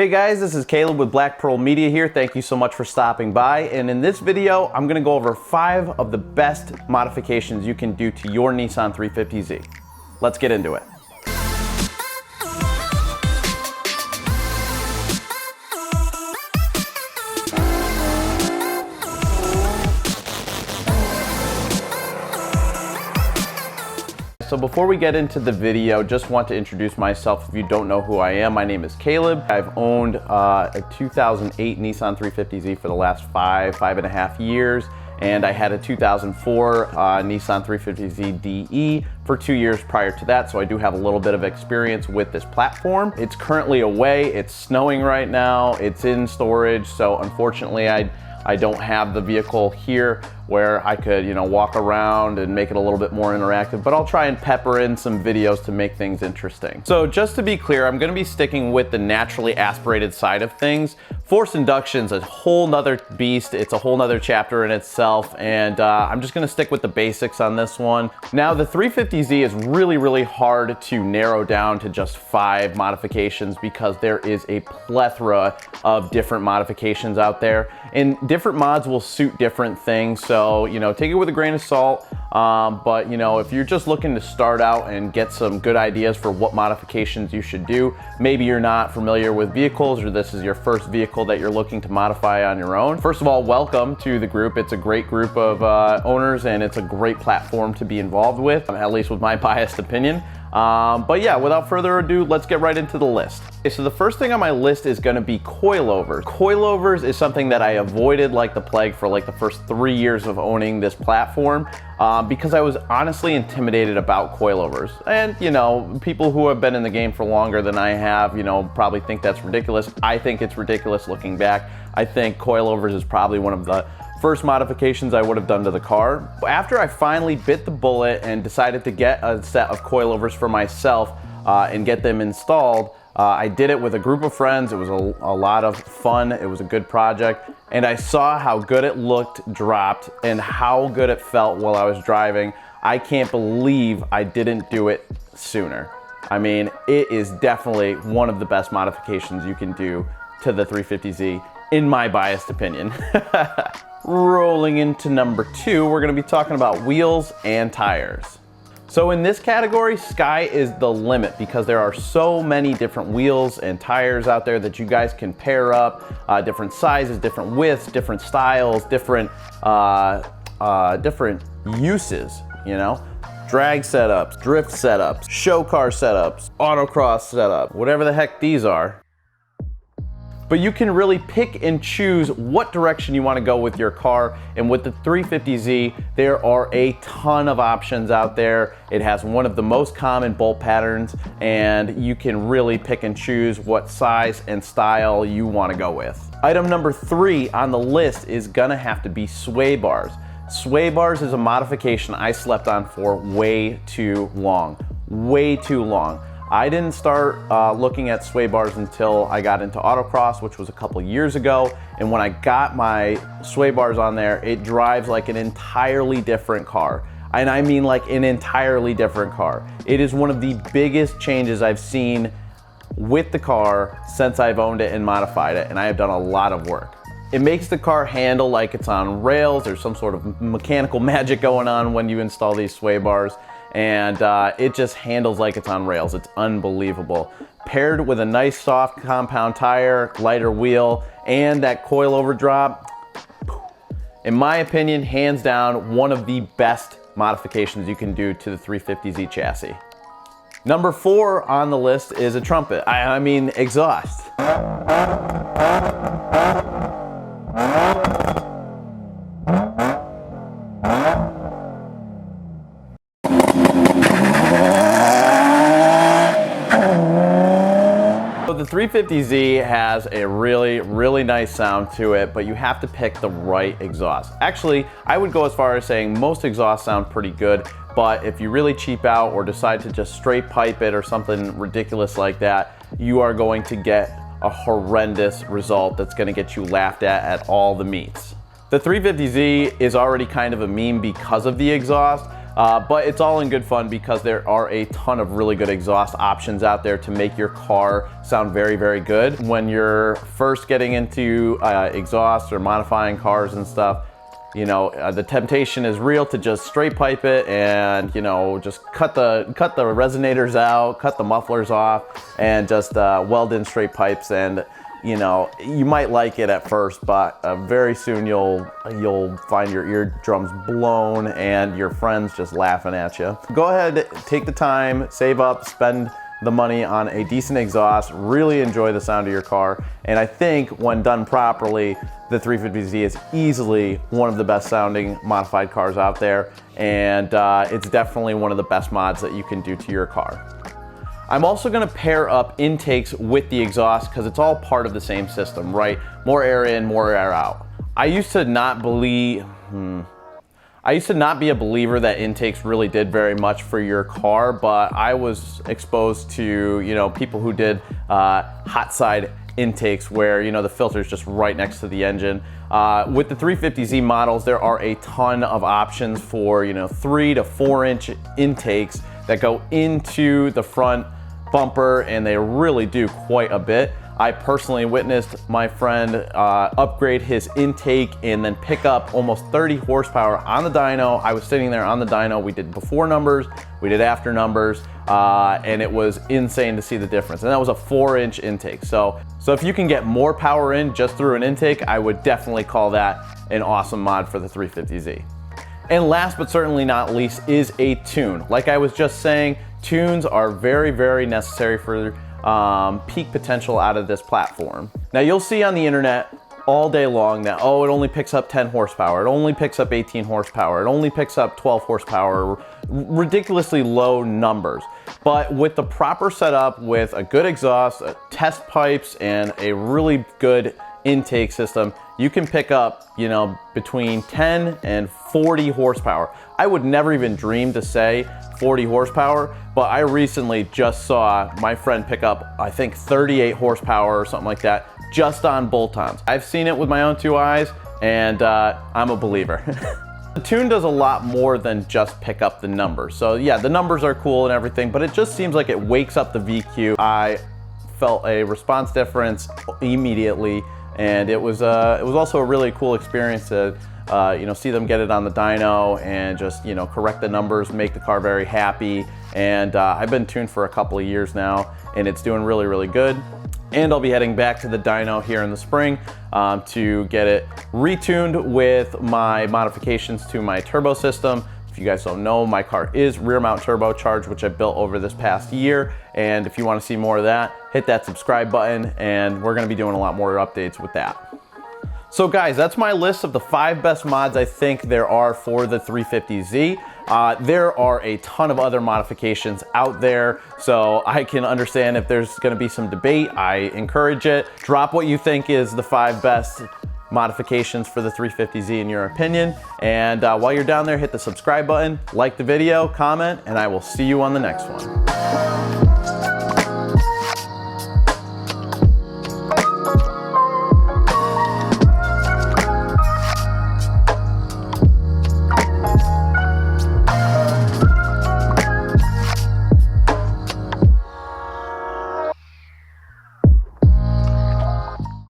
Hey guys, this is Caleb with Black Pearl Media here. Thank you so much for stopping by. And in this video, I'm gonna go over 5 of the best modifications you can do to your Nissan 350Z. Let's get into it. So before we get into the video, just want to introduce myself. If you don't know who I am, my name is Caleb. I've owned a 2008 Nissan 350Z for the last five and a half years. And I had a 2004 Nissan 350Z DE for 2 years prior to that. So I do have a little bit of experience with this platform. It's currently away. It's snowing right now. It's in storage. So unfortunately, I don't have the vehicle here where I could, walk around and make it a little bit more interactive, but I'll try and pepper in some videos to make things interesting. So just to be clear, I'm gonna be sticking with the naturally aspirated side of things. Forced induction's a whole nother beast. It's a whole nother chapter in itself, and I'm just gonna stick with the basics on this one. Now, the 350Z is really hard to narrow down to just 5 modifications because there is a plethora of different modifications out there, and different mods will suit different things. So, take it with a grain of salt. But if you're just looking to start out and get some good ideas for what modifications you should do, maybe you're not familiar with vehicles or this is your first vehicle that you're looking to modify on your own. First of all, welcome to the group. It's a great group of owners, and it's a great platform to be involved with, at least with my biased opinion. But yeah, without further ado, let's get right into the list. Okay, so the first thing on my list is gonna be coilovers. Coilovers is something that I avoided like the plague for like the first 3 years of owning this platform because I was honestly intimidated about coilovers. And people who have been in the game for longer than I have, probably think that's ridiculous. I think it's ridiculous looking back. I think coilovers is probably one of the first modifications I would have done to the car. After I finally bit the bullet and decided to get a set of coilovers for myself and get them installed, I did it with a group of friends. It was a lot of fun. It was a good project. And I saw how good it looked dropped and how good it felt while I was driving. I can't believe I didn't do it sooner. I mean, it is definitely one of the best modifications you can do to the 350Z, in my biased opinion. Rolling into number 2, we're gonna be talking about wheels and tires. So in this category, sky is the limit because there are so many different wheels and tires out there that you guys can pair up, different sizes, different widths, different styles, different uses, drag setups, drift setups, show car setups, autocross setup, whatever the heck these are. But you can really pick and choose what direction you want to go with your car. And with the 350Z, there are a ton of options out there. It has one of the most common bolt patterns, and you can really pick and choose what size and style you want to go with. Item number 3 on the list is gonna have to be sway bars. Sway bars is a modification I slept on for way too long. Way too long. I didn't start looking at sway bars until I got into autocross, which was a couple years ago. And when I got my sway bars on there, it drives like an entirely different car. And I mean like an entirely different car. It is one of the biggest changes I've seen with the car since I've owned it and modified it, and I have done a lot of work. It makes the car handle like it's on rails. There's some sort of mechanical magic going on when you install these sway bars. And it just handles like it's on rails. It's unbelievable. Paired with a nice soft compound tire, lighter wheel, and that coilover drop, in my opinion, hands down, one of the best modifications you can do to the 350Z chassis. Number 4 on the list is a trumpet. I mean exhaust. The 350Z has a really nice sound to it, but you have to pick the right exhaust. Actually, I would go as far as saying most exhausts sound pretty good, but if you really cheap out or decide to just straight pipe it or something ridiculous like that, you are going to get a horrendous result that's going to get you laughed at all the meets. The 350Z is already kind of a meme because of the exhaust, but it's all in good fun because there are a ton of really good exhaust options out there to make your car sound very, very good. When you're first getting into exhaust or modifying cars and stuff, you know, the temptation is real to just straight pipe it and, you know, just cut the resonators out, cut the mufflers off, and just weld in straight pipes. And, you know, you might like it at first, but very soon you'll find your eardrums blown and your friends just laughing at you. Go ahead, take the time, save up, spend the money on a decent exhaust, really enjoy the sound of your car. And I think when done properly, the 350Z is easily one of the best sounding modified cars out there. And it's definitely one of the best mods that you can do to your car. I'm also gonna pair up intakes with the exhaust because it's all part of the same system, right? More air in, more air out. I used to not be a believer that intakes really did very much for your car, but I was exposed to, you know, people who did hot side intakes where, you know, the filter's just right next to the engine. With the 350Z models, there are a ton of options for, you know, 3 to 4 inch intakes that go into the front bumper, and they really do quite a bit. I personally witnessed my friend upgrade his intake and then pick up almost 30 horsepower on the dyno. I was sitting there on the dyno. We did before numbers, we did after numbers, and it was insane to see the difference. And that was a 4-inch intake. So if you can get more power in just through an intake, I would definitely call that an awesome mod for the 350Z. And last but certainly not least is a tune. Like I was just saying, tunes are very, very necessary for peak potential out of this platform. Now you'll see on the internet all day long that, oh, it only picks up 10 horsepower, it only picks up 18 horsepower, it only picks up 12 horsepower, ridiculously low numbers. But with the proper setup, with a good exhaust, test pipes, and a really good intake system, you can pick up, you know, between 10 and 40 horsepower. I would never even dream to say 40 horsepower, but I recently just saw my friend pick up, I think 38 horsepower or something like that, just on bolt-ons. I've seen it with my own 2 eyes, and I'm a believer. The tune does a lot more than just pick up the numbers. So yeah, the numbers are cool and everything, but it just seems like it wakes up the VQ. I felt a response difference immediately, and it was also a really cool experience to you know, see them get it on the dyno and just, you know, correct the numbers, make the car very happy. And I've been tuned for a couple of years now, and it's doing really, really good. And I'll be heading back to the dyno here in the spring to get it retuned with my modifications to my turbo system. If you guys don't know, my car is rear mount turbocharged, which I built over this past year. And if you want to see more of that, hit that subscribe button, and we're going to be doing a lot more updates with that. So guys, that's my list of the 5 best mods I think there are for the 350Z. There are a ton of other modifications out there, so I can understand if there's gonna be some debate. I encourage it. Drop what you think is the 5 best modifications for the 350Z in your opinion. And while you're down there, hit the subscribe button, like the video, comment, and I will see you on the next one.